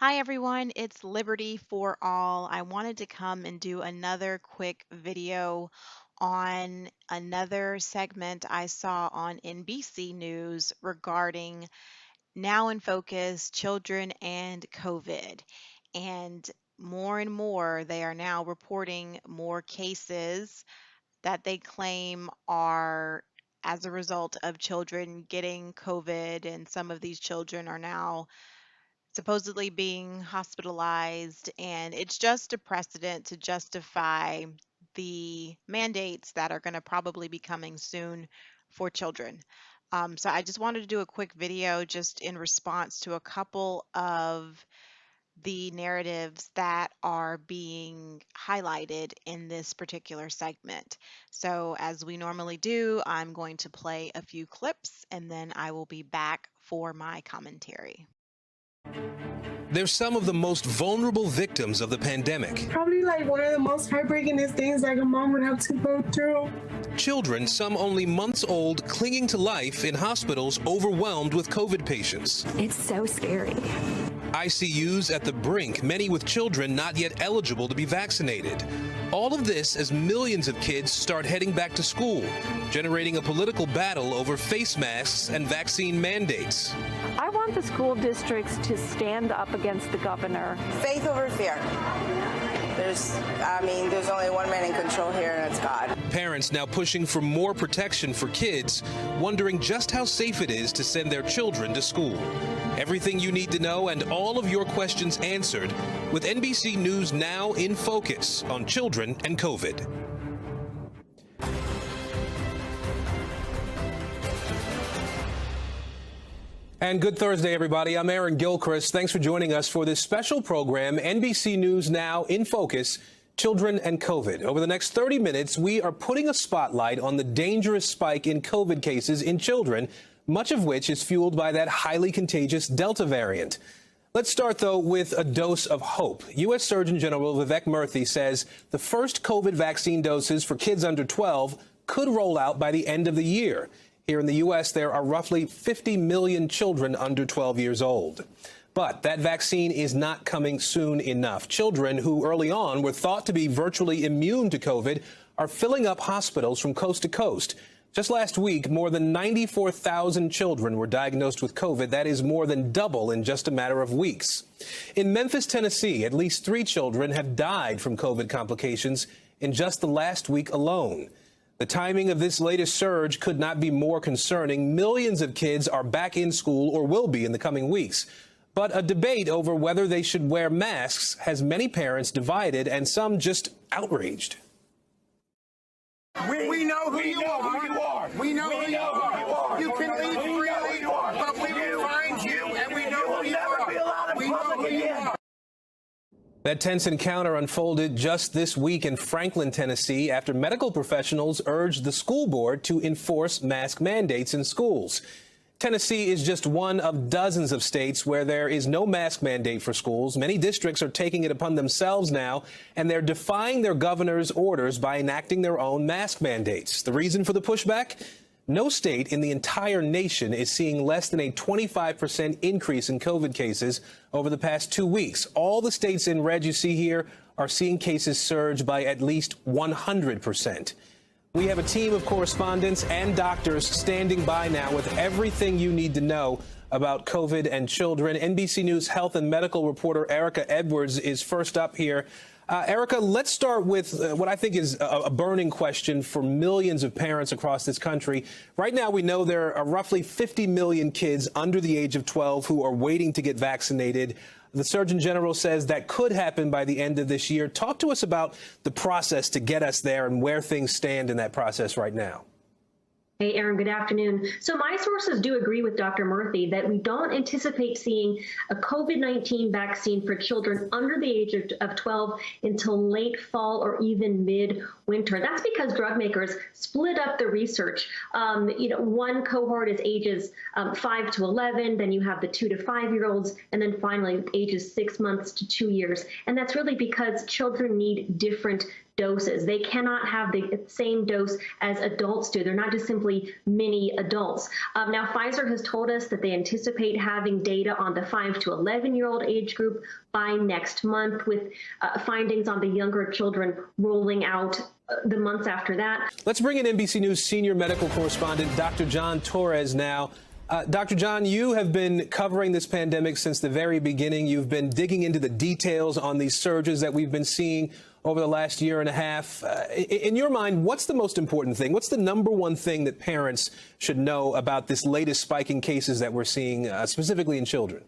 Hi, everyone. It's Liberty for All. I wanted to come and do another quick video on another segment I saw on NBC News regarding Now in Focus Children and COVID. And more, they are now reporting more cases that they claim are as a result of children getting COVID, and some of these children are now supposedly being hospitalized, and it's just a precedent to justify the mandates that are going to probably be coming soon for children. So I just wanted to do a quick video just in response to a couple of the narratives that are being highlighted in this particular segment. So as we normally do, I'm going to play a few clips and then I will be back for my commentary. They're some of the most vulnerable victims of the pandemic. Probably like one of the most heartbreakingest things like a mom would have to go through. Children, some only months old, clinging to life in hospitals overwhelmed with COVID patients. It's so scary. ICUs at the brink, many with children not yet eligible to be vaccinated. All of this as millions of kids start heading back to school, generating a political battle over face masks and vaccine mandates. I want the school districts to stand up against the governor. Faith over fear. There's only one man in control here, and it's God. Parents now pushing for more protection for kids, wondering just how safe it is to send their children to school. Everything you need to know and all of your questions answered with NBC News Now in Focus on children and COVID. And good Thursday, everybody. I'm Aaron Gilchrist. Thanks for joining us for this special program, NBC News Now in Focus, Children and COVID. Over the next 30 minutes, we are putting a spotlight on the dangerous spike in COVID cases in children, much of which is fueled by that highly contagious Delta variant. Let's start, though, with a dose of hope. U.S. Surgeon General Vivek Murthy says the first COVID vaccine doses for kids under 12 could roll out by the end of the year. Here in the U.S., there are roughly 50 million children under 12 years old. But that vaccine is not coming soon enough. Children who early on were thought to be virtually immune to COVID are filling up hospitals from coast to coast. Just last week, more than 94,000 children were diagnosed with COVID. That is more than double in just a matter of weeks. In Memphis, Tennessee, at least 3 children have died from COVID complications in just the last week alone. The timing of this latest surge could not be more concerning. Millions of kids are back in school or will be in the coming weeks. But a debate over whether they should wear masks has many parents divided and some just outraged. We know who you are. We know who you are. You can leave freely, but we will find you, and we know who you are. We know who you are. That tense encounter unfolded just this week in Franklin, Tennessee, after medical professionals urged the school board to enforce mask mandates in schools. Tennessee is just one of dozens of states where there is no mask mandate for schools. Many districts are taking it upon themselves now, and they're defying their governor's orders by enacting their own mask mandates. The reason for the pushback? No state in the entire nation is seeing less than a 25% increase in COVID cases over the past 2 weeks. All the states in red you see here are seeing cases surge by at least 100%. We have a team of correspondents and doctors standing by now with everything you need to know about COVID and children. NBC News health and medical reporter Erica Edwards is first up here. Erica, let's start with what I think is a burning question for millions of parents across this country. Right now, we know there are roughly 50 million kids under the age of 12 who are waiting to get vaccinated. The Surgeon General says that could happen by the end of this year. Talk to us about the process to get us there and where things stand in that process right now. Hey, Aaron, good afternoon. So my sources do agree with Dr. Murthy that we don't anticipate seeing a COVID-19 vaccine for children under the age of 12 until late fall or even mid-winter. That's because drug makers split up the research. One cohort is ages 5 to 11, then you have the 2 to 5-year-olds, and then finally ages 6 months to 2 years. And that's really because children need different doses. They cannot have the same dose as adults do. They're not just simply mini adults. Now, Pfizer has told us that they anticipate having data on the 5 to 11-year-old age group by next month, with findings on the younger children rolling out the months after that. Let's bring in NBC News senior medical correspondent Dr. John Torres now. Dr. John, you have been covering this pandemic since the very beginning. You've been digging into the details on these surges that we've been seeing over the last year and a half. In your mind, what's the most important thing? What's the number one thing that parents should know about this latest spike in cases that we're seeing, specifically in children?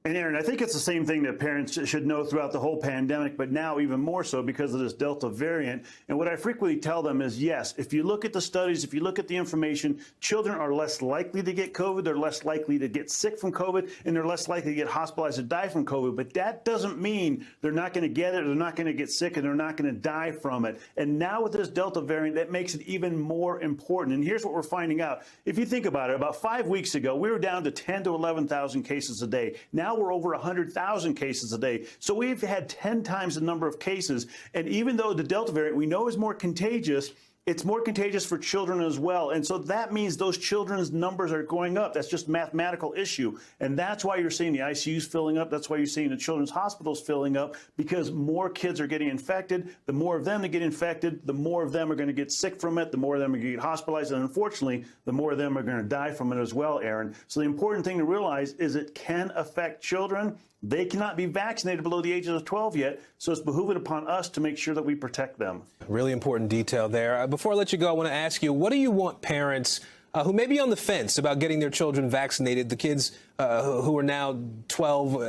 And Aaron, I think it's the same thing that parents should know throughout the whole pandemic, but now even more so because of this Delta variant. And what I frequently tell them is, yes, if you look at the studies, if you look at the information, children are less likely to get COVID, they're less likely to get sick from COVID, and they're less likely to get hospitalized or die from COVID. But that doesn't mean they're not going to get it, they're not going to get sick, and they're not going to die from it. And now with this Delta variant, that makes it even more important. And here's what we're finding out. If you think about it, about 5 weeks ago, we were down to 10 to 11,000 cases a day. Now we're over 100,000 cases a day. So we've had 10 times the number of cases. And even though the Delta variant we know is more contagious, it's more contagious for children as well. And so that means those children's numbers are going up. That's just a mathematical issue. And that's why you're seeing the ICUs filling up. That's why you're seeing the children's hospitals filling up, because more kids are getting infected. The more of them that get infected, the more of them are going to get sick from it. The more of them are going to get hospitalized. And unfortunately, the more of them are going to die from it as well, Aaron. So the important thing to realize is it can affect children. They cannot be vaccinated below the ages of 12 yet, so it's behooving upon us to make sure that we protect them. Really important detail there. Before I let you go, I want to ask you, what do you want parents who may be on the fence about getting their children vaccinated, the kids who are now 12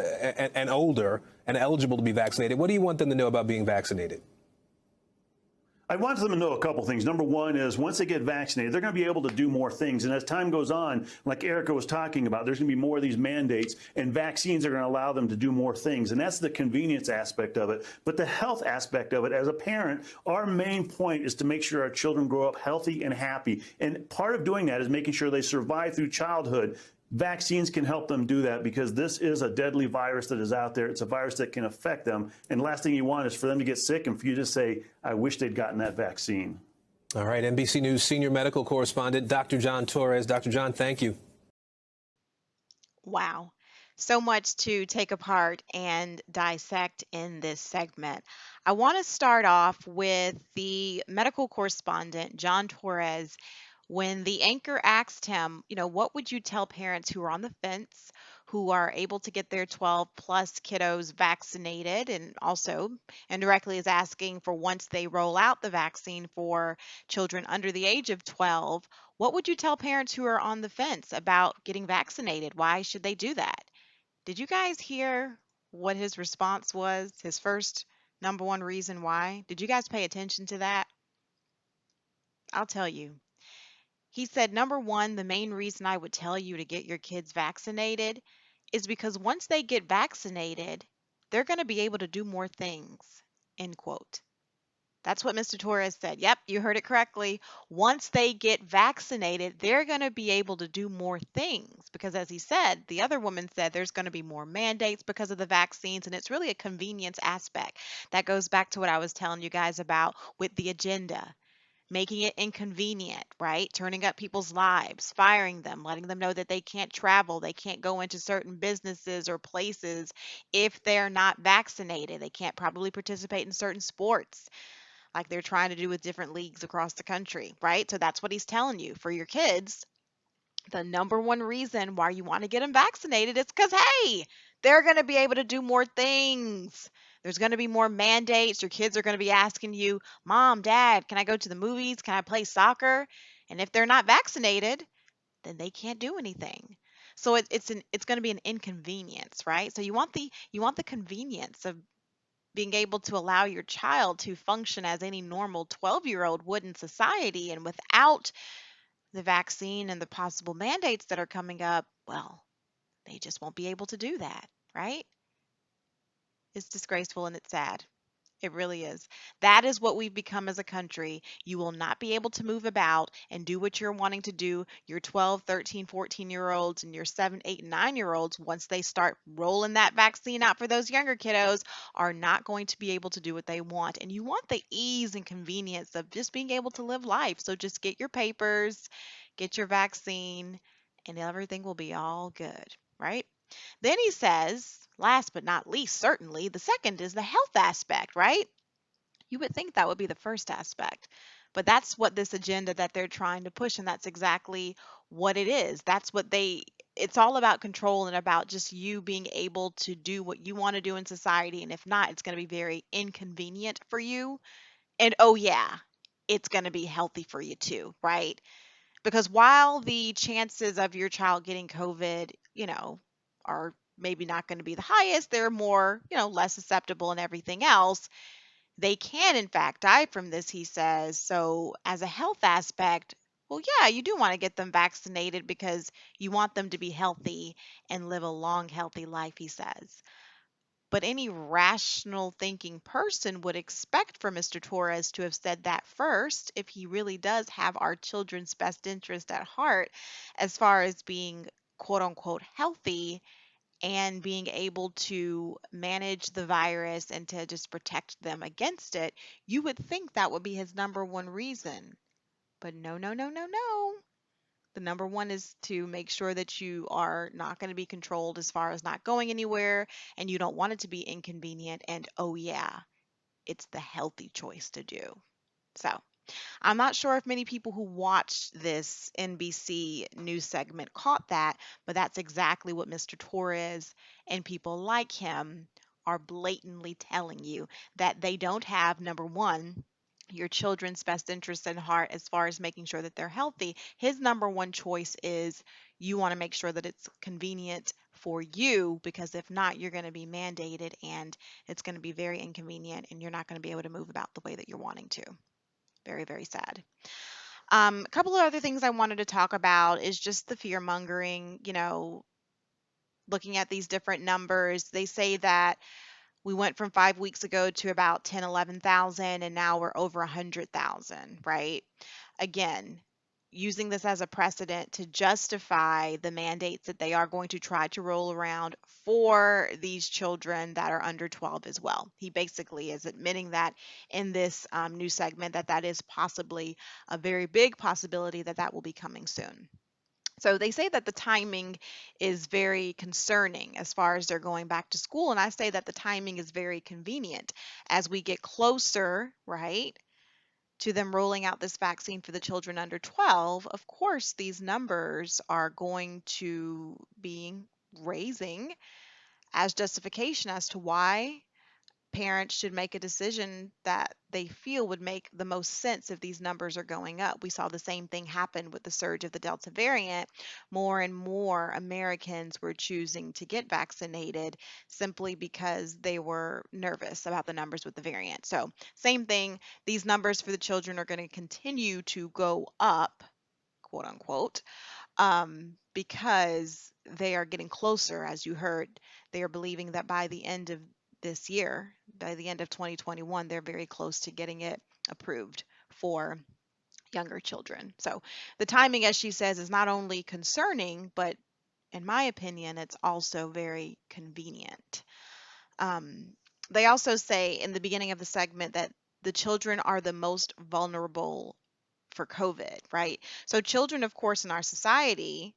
and older and eligible to be vaccinated, what do you want them to know about being vaccinated? I want them to know a couple things. Number one is once they get vaccinated, they're going to be able to do more things. And as time goes on, like Erica was talking about, there's going to be more of these mandates, and vaccines are going to allow them to do more things. And that's the convenience aspect of it. But the health aspect of it, as a parent, our main point is to make sure our children grow up healthy and happy. And part of doing that is making sure they survive through childhood. Vaccines can help them do that because this is a deadly virus that is out there. It's a virus that can affect them. And the last thing you want is for them to get sick and for you to say, I wish they'd gotten that vaccine. All right, NBC News senior medical correspondent, Dr. John Torres. Dr. John, thank you. Wow. So much to take apart and dissect in this segment. I want to start off with the medical correspondent, John Torres. When the anchor asked him, what would you tell parents who are on the fence, who are able to get their 12 plus kiddos vaccinated, and also indirectly is asking for once they roll out the vaccine for children under the age of 12, what would you tell parents who are on the fence about getting vaccinated? Why should they do that? Did you guys hear what his response was? His first number one reason why? Did you guys pay attention to that? I'll tell you. He said, number one, the main reason I would tell you to get your kids vaccinated is because once they get vaccinated, they're going to be able to do more things, end quote. That's what Mr. Torres said. Yep, you heard it correctly. Once they get vaccinated, they're going to be able to do more things because, as he said, the other woman said there's going to be more mandates because of the vaccines, and it's really a convenience aspect. That goes back to what I was telling you guys about with the agenda. Making it inconvenient, right? Turning up people's lives, firing them, letting them know that they can't travel, they can't go into certain businesses or places if they're not vaccinated. They can't probably participate in certain sports like they're trying to do with different leagues across the country, right? So that's what he's telling you. For your kids, the number one reason why you want to get them vaccinated is because, hey, they're going to be able to do more things. There's going to be more mandates. Your kids are going to be asking you, Mom, Dad, can I go to the movies? Can I play soccer? And if they're not vaccinated, then they can't do anything. So it's going to be an inconvenience, right? So you want the convenience of being able to allow your child to function as any normal 12-year-old would in society, and without the vaccine and the possible mandates that are coming up, well, they just won't be able to do that, right? It's disgraceful and it's sad. It really is. That is what we've become as a country. You will not be able to move about and do what you're wanting to do. Your 12, 13, 14-year-olds and your 7, 8, and 9-year-olds, once they start rolling that vaccine out for those younger kiddos, are not going to be able to do what they want. And you want the ease and convenience of just being able to live life. So just get your papers, get your vaccine, and everything will be all good, right? Then he says, last but not least, certainly, the second is the health aspect, right? You would think that would be the first aspect. But that's what this agenda that they're trying to push, and that's exactly what it is. That's what it's all about control and about just you being able to do what you want to do in society. And if not, it's going to be very inconvenient for you. And oh, yeah, it's going to be healthy for you too, right? Because while the chances of your child getting COVID, are maybe not going to be the highest, they're more, less susceptible and everything else. They can, in fact, die from this, he says. So, as a health aspect, well, yeah, you do want to get them vaccinated because you want them to be healthy and live a long, healthy life, he says. But any rational thinking person would expect for Mr. Torres to have said that first if he really does have our children's best interest at heart as far as being quote unquote healthy and being able to manage the virus and to just protect them against it. You would think that would be his number one reason. But no, no, no, no, no. The number one is to make sure that you are not going to be controlled as far as not going anywhere and you don't want it to be inconvenient. And oh, yeah, it's the healthy choice to do. So, I'm not sure if many people who watched this NBC news segment caught that, but that's exactly what Mr. Torres and people like him are blatantly telling you, that they don't have, number one, your children's best interest in heart as far as making sure that they're healthy. His number one choice is you want to make sure that it's convenient for you, because if not, you're going to be mandated and it's going to be very inconvenient and you're not going to be able to move about the way that you're wanting to. Very, very sad. A couple of other things I wanted to talk about is just the fear mongering, looking at these different numbers. They say that we went from 5 weeks ago to about 10, 11,000, and now we're over 100,000, right? Again, using this as a precedent to justify the mandates that they are going to try to roll around for these children that are under 12 as well. He basically is admitting that in this new segment that is possibly a very big possibility that will be coming soon. So they say that the timing is very concerning as far as they're going back to school. And I say that the timing is very convenient as we get closer, right, to them rolling out this vaccine for the children under 12. Of course, these numbers are going to be raising as justification as to why parents should make a decision that they feel would make the most sense if these numbers are going up. We saw the same thing happen with the surge of the Delta variant. More and more Americans were choosing to get vaccinated simply because they were nervous about the numbers with the variant. So, same thing, these numbers for the children are going to continue to go up, quote unquote, because they are getting closer. As you heard, they are believing that by the end of this year, by the end of 2021, they're very close to getting it approved for younger children. So the timing, as she says, is not only concerning, but in my opinion, it's also very convenient. They also say in the beginning of the segment that the children are the most vulnerable for COVID, right? So children, of course, in our society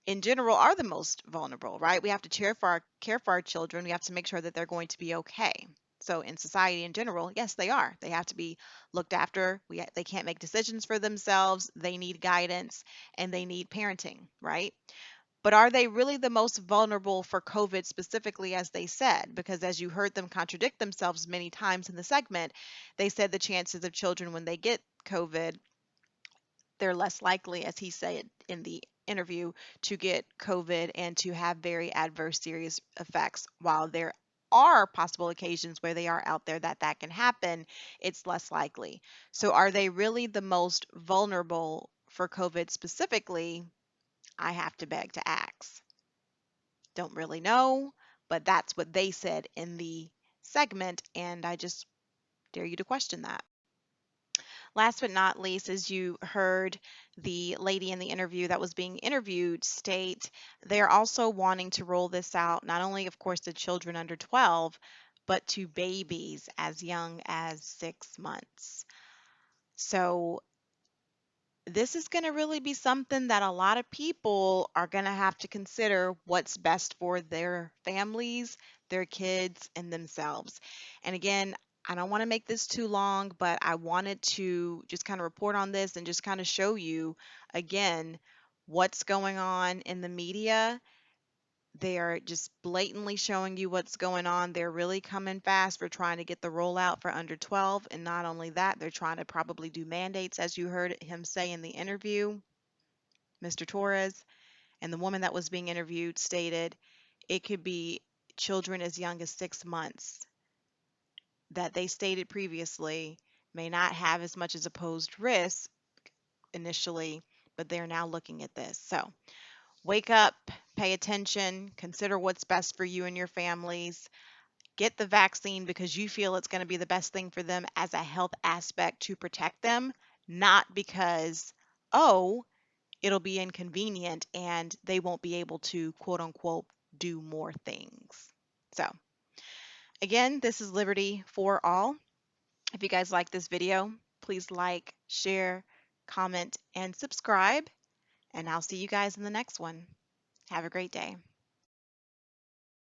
in general are the most vulnerable, right? We have to care for our children. We have to make sure that they're going to be okay. So in society in general, yes, they are. They have to be looked after. They can't make decisions for themselves. They need guidance and they need parenting, right? But are they really the most vulnerable for COVID specifically, as they said? Because as you heard them contradict themselves many times in the segment, they said the chances of children when they get COVID, they're less likely, as he said in the interview, to get COVID and to have very adverse serious effects. While there are possible occasions where they are out there that can happen, it's less likely. So are they really the most vulnerable for COVID specifically? I have to beg to ask. Don't really know, but that's what they said in the segment, and I just dare you to question that. Last but not least, as you heard the lady in the interview that was being interviewed state, they're also wanting to roll this out, not only, of course, to children under 12, but to babies as young as 6 months. So this is going to really be something that a lot of people are going to have to consider what's best for their families, their kids, and themselves. And again, I don't want to make this too long, but I wanted to just kind of report on this and just kind of show you again what's going on in the media. They are just blatantly showing you what's going on. They're really coming fast for trying to get the rollout for under 12. And not only that, they're trying to probably do mandates, as you heard him say in the interview, Mr. Torres. And the woman that was being interviewed stated it could be children as young as 6 months that they stated previously may not have as much as a posed risk initially, but they're now looking at this. So wake up, pay attention, consider what's best for you and your families. Get the vaccine because you feel it's going to be the best thing for them as a health aspect to protect them, not because, oh, it'll be inconvenient and they won't be able to, quote unquote, do more things. So, again, this is Liberty for All. If you guys like this video, please like, share, comment, and subscribe. And I'll see you guys in the next one. Have a great day.